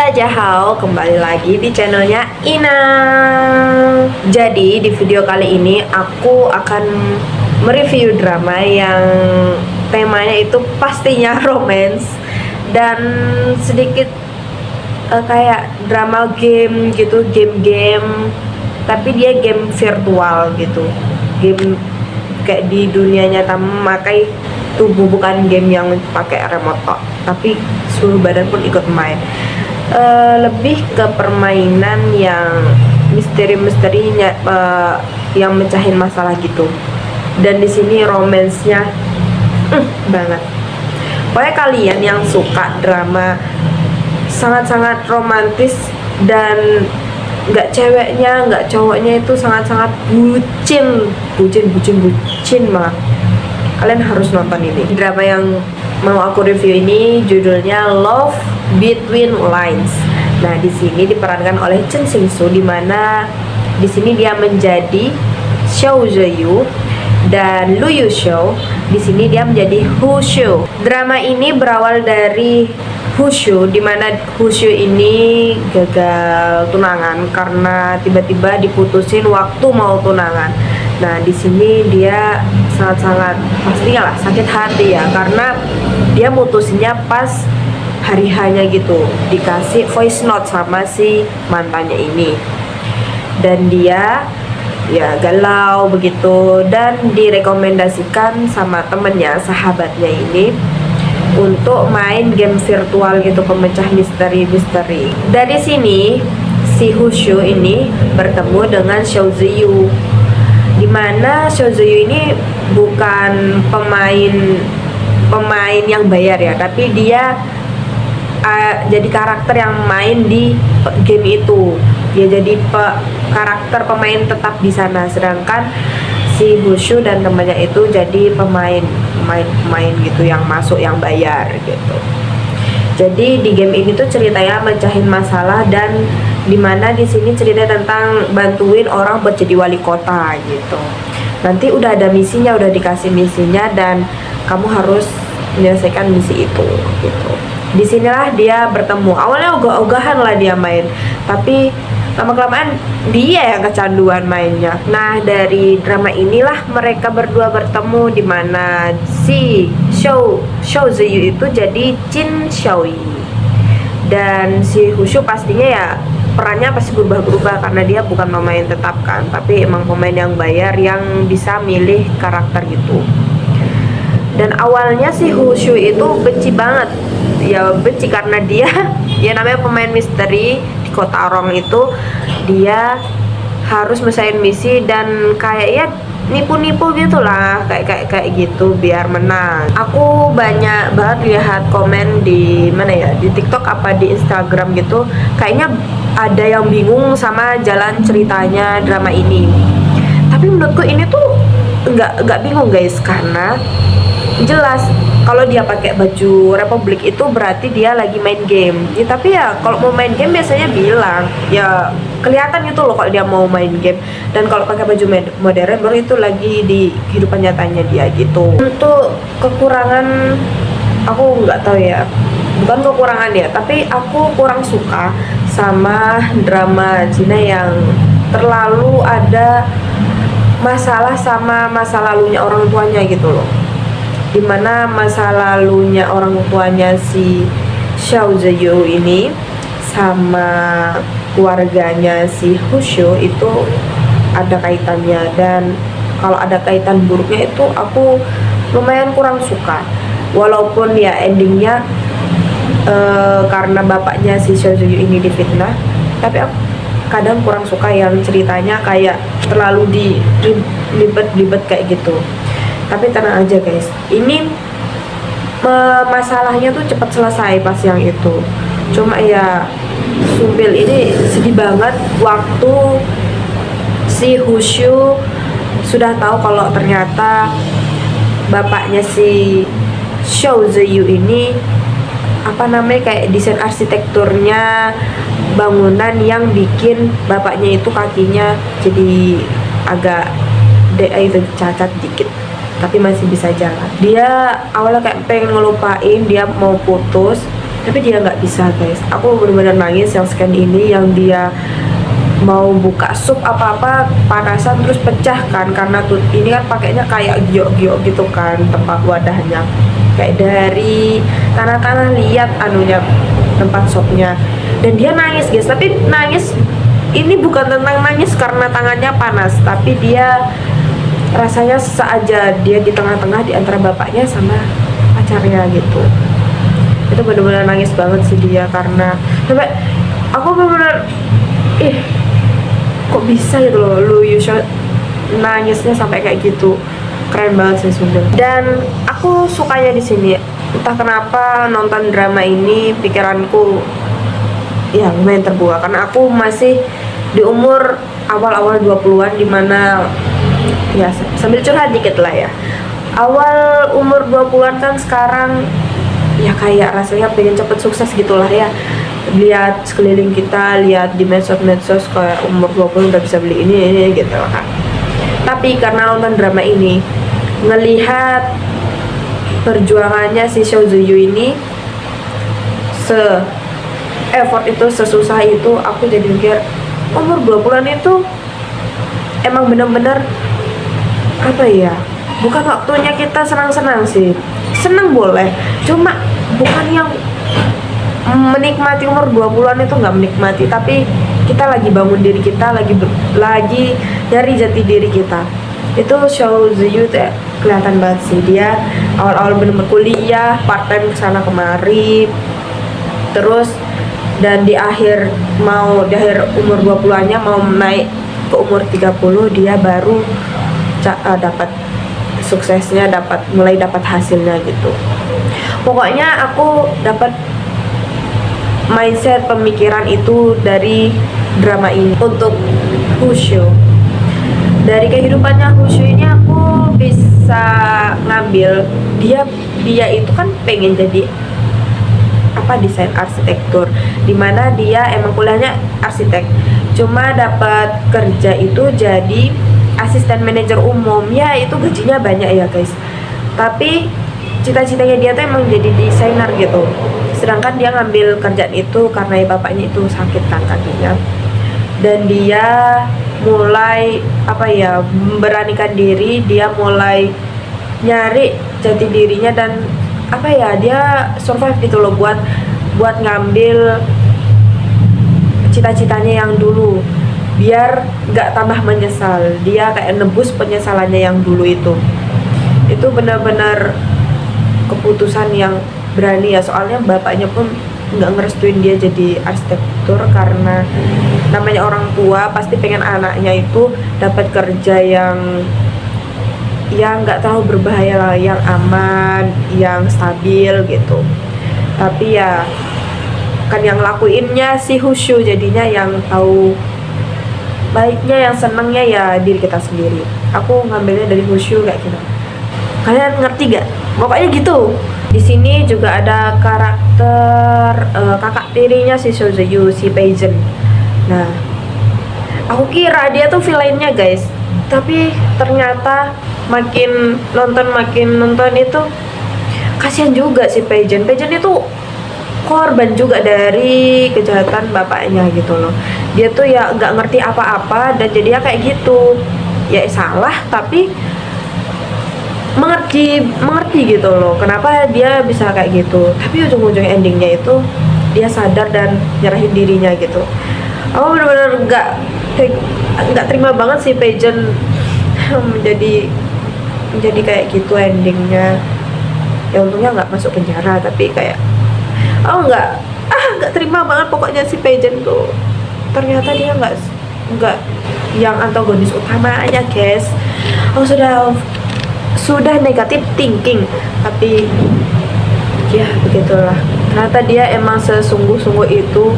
Dajahau, kembali lagi di channelnya Ina. Jadi di video kali ini aku akan mereview drama yang temanya itu pastinya romance dan sedikit kayak drama game gitu, game-game, tapi dia game virtual gitu, game kayak di dunia nyata memakai tubuh, bukan game yang pakai remote tapi seluruh badan pun ikut main. Lebih ke permainan yang misteri-misterinya, yang mecahin masalah gitu. Dan di sini romansnya banget. Pokoknya kalian yang suka drama sangat-sangat romantis dan nggak ceweknya nggak cowoknya itu sangat-sangat bucin malah, kalian harus nonton ini. Drama yang mau aku review ini judulnya Love Between Lines. Nah, di sini diperankan oleh Chen Xingsu, di mana di sini dia menjadi Xiao Zeyu dan Lu Yuxiu. Di sini dia menjadi Hu Xiu. Drama ini berawal dari Hu Xiu, di mana Hu Xiu ini gagal tunangan karena tiba-tiba diputusin waktu mau tunangan. Nah, di sini dia sangat-sangat pastinya lah sakit hati ya, karena dia mutusinnya pas hari hanya gitu, dikasih voice note sama si mantannya ini, dan dia ya galau begitu, dan direkomendasikan sama temennya, sahabatnya ini, untuk main game virtual gitu, pemecah misteri-misteri. Dari sini si Hu Xiu ini bertemu dengan Xiao Ziyu, dimana Xiao Ziyu ini bukan pemain yang bayar ya, tapi dia jadi karakter yang main di game itu. Dia jadi karakter pemain tetap di sana, sedangkan si Hushu dan temannya itu jadi pemain gitu yang masuk, yang bayar gitu. Jadi di game ini tuh ceritanya mecahin masalah, dan dimana di sini cerita tentang bantuin orang buat jadi wali kota gitu. Nanti udah ada misinya, udah dikasih misinya, dan kamu harus menyelesaikan misi itu gitu. Disinilah dia bertemu. Awalnya ogah-ogahan lah dia main, tapi lama-kelamaan dia yang kecanduan mainnya. Nah, dari drama inilah mereka berdua bertemu, di mana si Xiao Ziyu itu jadi Qin Xiaoyi, dan si Hushu pastinya ya perannya pasti berubah-berubah karena dia bukan pemain tetap kan, tapi emang pemain yang bayar yang bisa milih karakter gitu. Dan awalnya si Hushu itu benci banget, ya benci karena dia ya namanya pemain misteri di kota Rong itu, dia harus mesain misi dan kayak ya nipu-nipu gitulah, kayak gitu biar menang. Aku banyak banget lihat komen di mana ya, di TikTok apa di Instagram gitu, kayaknya ada yang bingung sama jalan ceritanya drama ini. Tapi menurutku ini tuh nggak bingung guys, karena jelas kalau dia pakai baju Republik itu berarti dia lagi main game ya. Tapi ya kalau mau main game biasanya bilang ya, kelihatan gitu loh kalau dia mau main game. Dan kalau pakai baju modern baru itu lagi di kehidupan nyatanya dia gitu. Untuk kekurangan, aku nggak tahu ya, bukan kekurangan ya, tapi aku kurang suka sama drama Cina yang terlalu ada masalah sama masa lalunya orang tuanya gitu loh, dimana masa lalunya orang tuanya si Xiao Ziyu ini sama keluarganya si Hushu itu ada kaitannya, dan kalau ada kaitan buruknya itu aku lumayan kurang suka. Walaupun ya endingnya karena bapaknya si Xiao Ziyu ini difitnah, tapi aku kadang kurang suka yang ceritanya kayak terlalu dilibet kayak gitu. Tapi tenang aja guys, ini masalahnya tuh cepat selesai pas yang itu. Cuma ya Sumpil ini sedih banget waktu si Hushu sudah tahu kalau ternyata bapaknya si Xiao Ziyu ini kayak desain arsitekturnya bangunan yang bikin bapaknya itu kakinya jadi agak cacat dikit, tapi masih bisa jalan. Dia awalnya kayak pengen ngelupain, dia mau putus, tapi dia nggak bisa guys. Aku benar-benar nangis yang scan ini, yang dia mau buka sup apa-apa panasan terus pecah kan, karena tuh ini kan pakainya kayak giok-giok gitu kan tempat wadahnya, kayak dari tanah-tanah liat anunya tempat sopnya. Dan dia nangis guys, tapi nangis ini bukan tentang nangis karena tangannya panas, tapi dia rasanya sesak aja, dia di tengah-tengah di antara bapaknya sama pacarnya gitu. Itu benar-benar nangis banget sih dia, karena sampai aku benar-benar kok bisa gitu loh Lu Yusha nangisnya sampai kayak gitu. Keren banget sih sebenarnya. Dan aku sukanya di sini, entah kenapa nonton drama ini pikiranku ya lumayan terbuka, karena aku masih di umur awal-awal 20-an, dimana ya sambil curhat dikit lah ya, awal umur 20-an kan sekarang ya kayak rasanya pengen cepet sukses gitulah ya. Lihat sekeliling kita, lihat di medsos kayak umur 20 udah bisa beli ini gitu kan. Tapi karena nonton drama ini, ngelihat perjuangannya si Seo Zo-yu ini, effort itu, sesusah itu, aku jadi mikir umur 20-an itu emang bener-bener apa ya, bukan waktunya kita senang-senang sih. Senang boleh, cuma bukan yang menikmati umur 20-an itu, nggak menikmati, tapi kita lagi bangun diri kita, lagi dari jati diri kita. Itu Seo Zo-yu tuh kelihatan banget sih, dia awal-awal bener-bener kuliah, part time kesana kemari, terus dan di akhir umur 20-annya mau naik ke umur 30, dia baru dapat suksesnya, mulai dapat hasilnya gitu. Pokoknya aku dapat mindset pemikiran itu dari drama ini. Untuk Hushu, dari kehidupannya Hushu ini aku bisa ngambil dia itu kan pengen jadi desain arsitektur, dimana dia emang kuliahnya arsitek, cuma dapat kerja itu jadi asisten manajer umum. Ya itu gajinya banyak ya guys, tapi cita-citanya dia tuh emang jadi desainer gitu. Sedangkan dia ngambil kerjaan itu karena bapaknya itu sakit kan kakinya, dan dia mulai memberanikan diri, dia mulai nyari jati dirinya, dan dia survive gitu loh buat ngambil cita-citanya yang dulu, biar nggak tambah menyesal. Dia kayak nebus penyesalannya yang dulu itu benar-benar keputusan yang berani ya, soalnya bapaknya pun nggak ngerestuin dia jadi arsitektur, karena namanya orang tua pasti pengen anaknya itu dapat kerja yang nggak terlalu berbahaya lah, yang aman, yang stabil gitu. Tapi ya kan yang lakuinnya si Hushu, jadinya yang tahu baiknya, yang senengnya ya diri kita sendiri. Aku ngambilnya dari Hushu kayak gitu. Kalian ngerti gak? Pokoknya gitu. Di sini juga ada karakter kakak tirinya si Seo Zo-yu, si Paejeon. Nah, aku kira dia tuh villainnya guys, tapi ternyata makin nonton itu kasihan juga si Paejeon itu korban juga dari kejahatan bapaknya gitu loh. Dia tuh ya nggak ngerti apa-apa, dan jadinya kayak gitu. Ya salah, tapi mengerti gitu loh kenapa dia bisa kayak gitu. Tapi ujung-ujung endingnya itu dia sadar dan nyerahin dirinya gitu. Aku bener-bener nggak terima banget si Paejeon menjadi kayak gitu endingnya. Ya untungnya nggak masuk penjara, tapi kayak nggak terima banget pokoknya si Paejeon tuh. Ternyata dia nggak yang antagonis utamanya guys. Sudah negatif thinking, tapi ya begitulah. Ternyata dia emang sesungguh-sungguh itu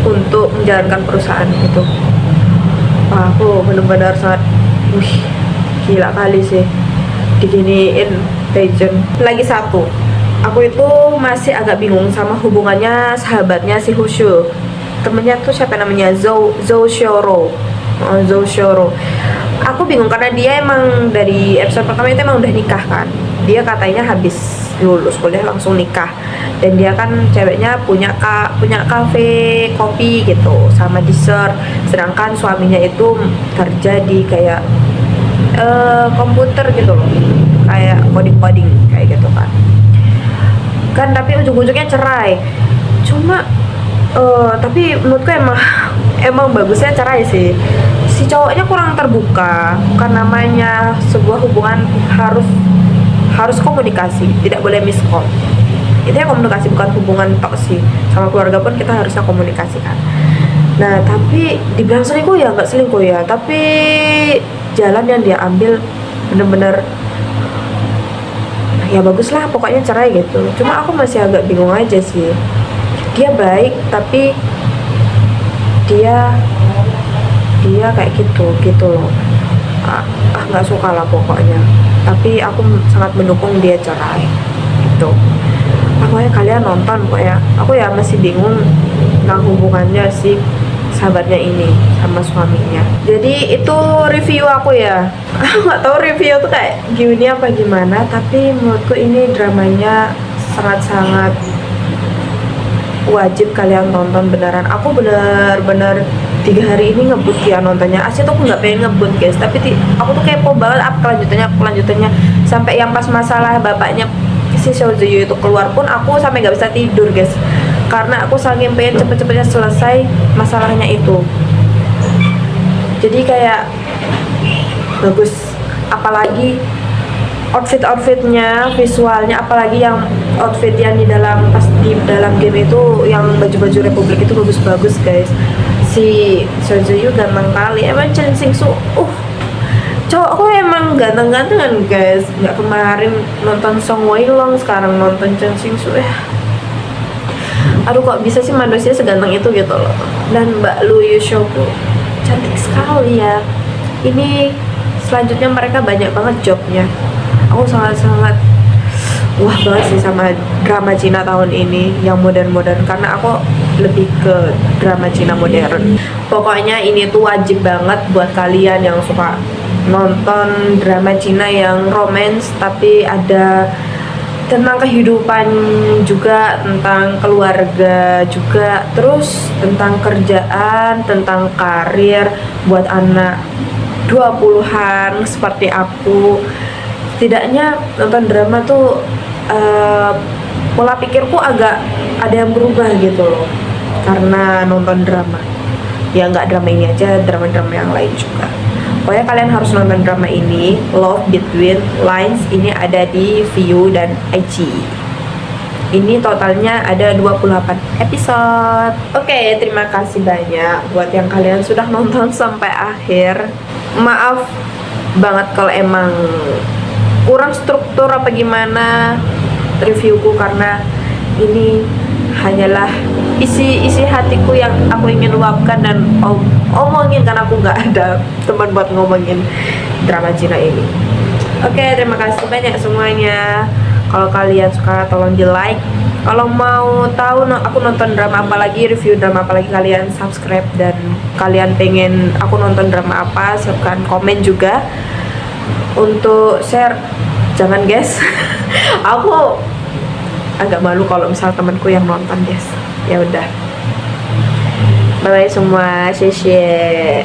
untuk menjalankan perusahaan itu. Wah, aku benar-benar sangat gila kali sih diginiin Paejeon. Lagi satu, aku itu masih agak bingung sama hubungannya sahabatnya si Hushu. Temennya tuh siapa namanya? Zou Shoro. Aku bingung karena dia emang dari episode pertama itu emang udah nikah kan. dia katanya habis lulus kuliah langsung nikah, dan dia kan ceweknya punya kafe kopi gitu sama dessert, sedangkan suaminya itu kerja di kayak komputer gitu loh, kayak coding kayak gitu kan tapi ujung-ujungnya cerai. Cuma tapi menurutku emang bagusnya cerai sih. Si cowoknya kurang terbuka, kan namanya sebuah hubungan harus komunikasi, tidak boleh miskom. Itu yang komunikasi, bukan hubungan toksik. Sama keluarga pun kita harusnya komunikasikan. Nah tapi dibilang selingkuh ya nggak selingkuh ya, tapi jalan yang dia ambil bener-bener ya bagus lah, pokoknya cerai gitu. Cuma aku masih agak bingung aja sih, dia baik tapi dia kayak gitu loh. Nggak suka lah pokoknya. Tapi aku sangat mendukung dia cerai gitu. Pokoknya kalian nonton kok ya. Aku ya masih bingung tentang hubungannya si sahabatnya ini sama suaminya. Jadi itu review aku ya. Aku nggak tahu review tuh kayak gini apa gimana, tapi menurutku ini dramanya sangat-sangat wajib kalian tonton beneran. Aku bener-bener 3 hari ini ngebut ya nontonnya. Asli tuh aku nggak pengen ngebut guys, tapi aku tuh kepo banget kelanjutannya sampai yang pas masalah bapaknya si Seo Jae itu keluar pun aku sampai nggak bisa tidur guys, karena aku saking pengen cepet-cepetnya selesai masalahnya itu. Jadi kayak bagus, apalagi outfitnya, visualnya, apalagi yang outfit yang di dalam game itu, yang baju-baju Republik itu bagus-bagus guys. Si Seo Jae ganteng kali, emang Chen Xingsu cowokku emang ganteng-gantengan guys. Nggak kemarin nonton Song Wei Long, sekarang nonton Chen Xingsu aduh kok bisa sih manusia seganteng itu gitu loh. Dan Mbak Lu Yushoku cantik sekali ya. Ini selanjutnya mereka banyak banget jobnya. Aku sangat-sangat wah banget sih sama drama Cina tahun ini yang modern-modern, karena aku lebih ke drama Cina modern. Pokoknya ini tuh wajib banget buat kalian yang suka nonton drama Cina yang romance tapi ada tentang kehidupan juga, tentang keluarga juga, terus tentang kerjaan, tentang karir buat anak 20-an seperti aku. Setidaknya nonton drama tuh pola pikirku agak ada yang berubah gitu loh karena nonton drama. Ya nggak drama ini aja, drama-drama yang lain juga. Pokoknya kalian harus nonton drama ini, Love Between Lines. Ini ada di Viu dan IG. Ini totalnya ada 28 episode. Oke, terima kasih banyak buat yang kalian sudah nonton sampai akhir. Maaf banget kalau emang kurang struktur apa gimana reviewku, karena ini hanyalah isi hatiku yang aku ingin luapkan dan omongin, karena aku nggak ada teman buat ngomongin drama Cina ini. Oke, terima kasih banyak semuanya. Kalau kalian suka tolong di like. Kalau mau tahu aku nonton drama apa lagi, review drama apa lagi, kalian subscribe. Dan kalian pengen aku nonton drama apa, silahkan komen juga. Untuk share jangan guys. Aku agak malu kalau misal temanku yang nonton guys. Ya udah, bye bye semua, 谢谢。